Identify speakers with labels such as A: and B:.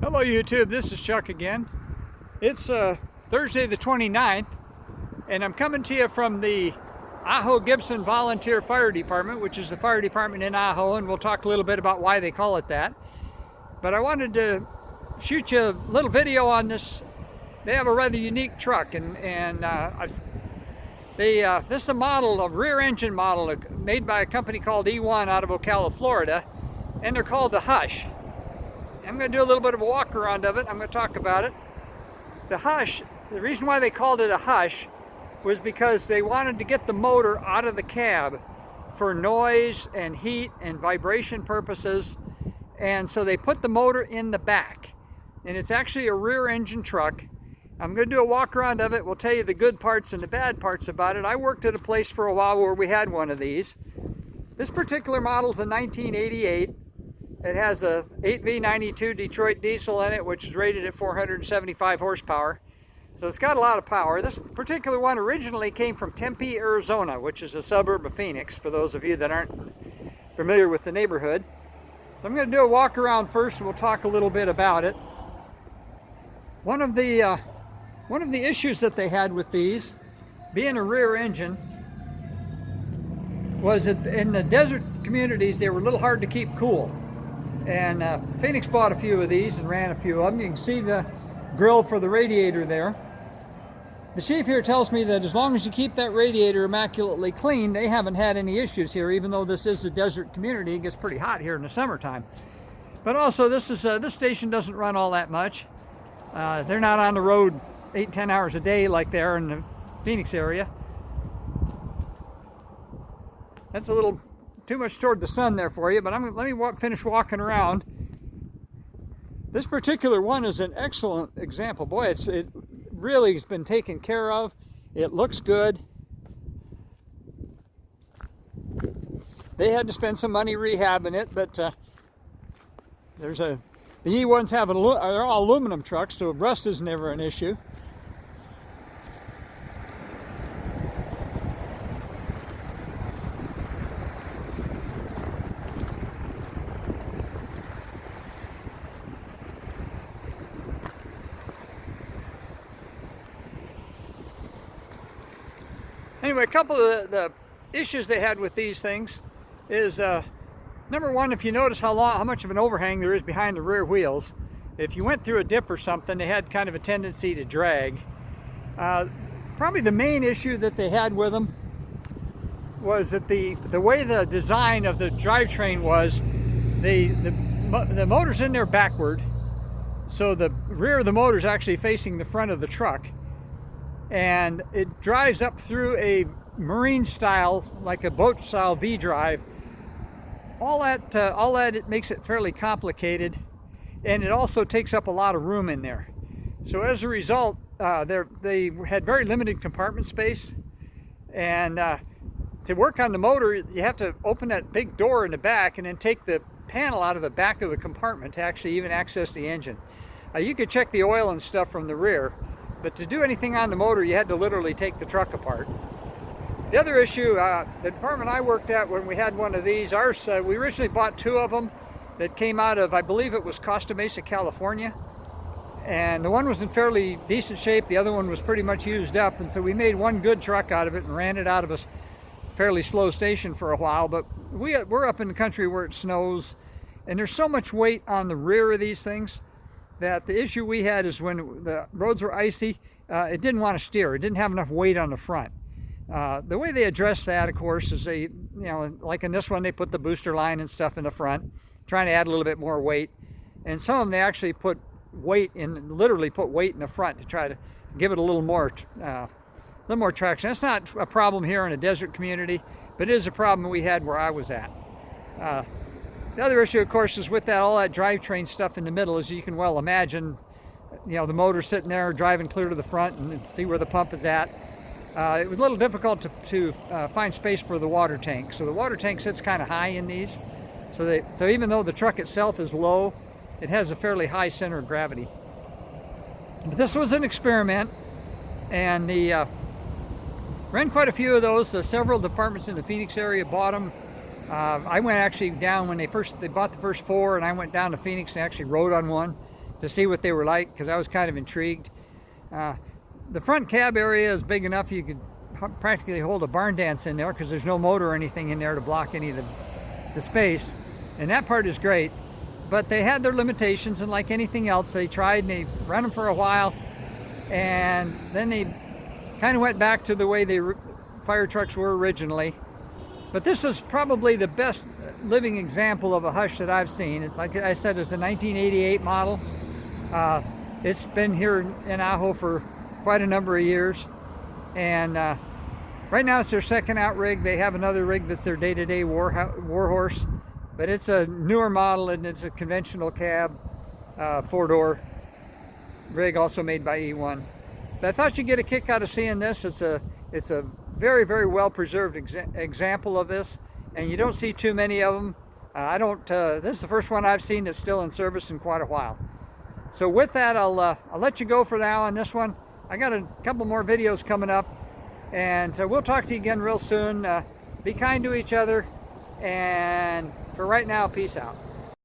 A: Hello YouTube, this is Chuck again. It's Thursday the 29th, and I'm coming to you from the Ajo Gibson Volunteer Fire Department, which is the fire department in Ajo, and we'll talk a little bit about why they call it that. But I wanted to shoot you a little video on this. They have a rather unique truck, and this is a model, a rear engine model made by a company called E1 out of Ocala, Florida, and they're called the Hush. I'm going to do a little bit of a walk around of it. I'm going to talk about it. The Hush, the reason why they called it a Hush was because they wanted to get the motor out of the cab for noise and heat and vibration purposes, and so they put the motor in the back. And it's actually a rear engine truck. I'm going to do a walk around of it. We'll tell you the good parts and the bad parts about it. I worked at a place for a while where we had one of these. This particular model is a 1988. It has a 8V92 Detroit diesel in it, which is rated at 475 horsepower. So it's got a lot of power. This particular one originally came from Tempe, Arizona, which is a suburb of Phoenix, for those of you that aren't familiar with the neighborhood. So I'm going to do a walk around first, and we'll talk a little bit about it. One of the issues that they had with these, being a rear engine, was that in the desert communities, they were a little hard to keep cool. And Phoenix bought a few of these and ran a few of them. You can see the grill for the radiator there. The chief here tells me that as long as you keep that radiator immaculately clean, they haven't had any issues here, even though this is a desert community. It gets pretty hot here in the summertime. But also, this station doesn't run all that much. They're not on the road 8-10 hours a day like they are in the Phoenix area. That's a little too much toward the sun there for you, but let me finish walking around. This particular one is an excellent example. Boy, it really has been taken care of. It looks good. They had to spend some money rehabbing it, but the E1s are all aluminum trucks, so rust is never an issue. Anyway, a couple of the issues they had with these things is, number one, if you notice how much of an overhang there is behind the rear wheels, if you went through a dip or something, they had kind of a tendency to drag. Probably the main issue that they had with them was that the way the design of the drivetrain was, the motor's in there backward, so the rear of the motor is actually facing the front of the truck. And it drives up through a marine style, like a boat style V-drive. All that it makes it fairly complicated, and it also takes up a lot of room in there. So as a result, they had very limited compartment space, and to work on the motor, you have to open that big door in the back and then take the panel out of the back of the compartment to actually even access the engine. You could check the oil and stuff from the rear, but to do anything on the motor, you had to literally take the truck apart. The other issue, the department I worked at when we had one of these, we originally bought two of them that came out of, I believe it was Costa Mesa, California. And the one was in fairly decent shape, the other one was pretty much used up, and so we made one good truck out of it and ran it out of a fairly slow station for a while. But we're up in the country where it snows, and there's so much weight on the rear of these things that the issue we had is when the roads were icy, it didn't want to steer. It didn't have enough weight on the front. The way they addressed that, of course, is like in this one, they put the booster line and stuff in the front, trying to add a little bit more weight. And some of them, they actually put weight in, literally put weight in the front to try to give it a little more traction. That's not a problem here in a desert community, but it is a problem we had where I was at. The other issue, of course, is with all that drivetrain stuff in the middle, as you can well imagine, the motor sitting there driving clear to the front and see where the pump is at. It was a little difficult to find space for the water tank. So the water tank sits kind of high in these. So even though the truck itself is low, it has a fairly high center of gravity. But this was an experiment, and ran quite a few of those. Several departments in the Phoenix area bought them. I went actually down when they bought the first four, and I went down to Phoenix and actually rode on one. to see what they were like, because I was kind of intrigued. The front cab area is big enough you could practically hold a barn dance in there, because there's no motor or anything in there to block any of the space, and that part is great. But they had their limitations, and like anything else, they tried and they ran them for a while, and then they kind of went back to the way the fire trucks were originally. But this is probably the best living example of a Hush that I've seen. It's, like I said, it's a 1988 model. It's been here in Ajo for quite a number of years, and right now it's their second out rig. They have another rig that's their day-to-day war horse, but it's a newer model, and it's a conventional cab, four-door rig, also made by E1. But I thought you'd get a kick out of seeing this. It's a very, very well preserved example of this, and you don't see too many of them. This is the first one I've seen that's still in service in quite a while. So with that, I'll let you go for now on this one. I got a couple more videos coming up, and so we'll talk to you again real soon. Be kind to each other, and for right now, peace out.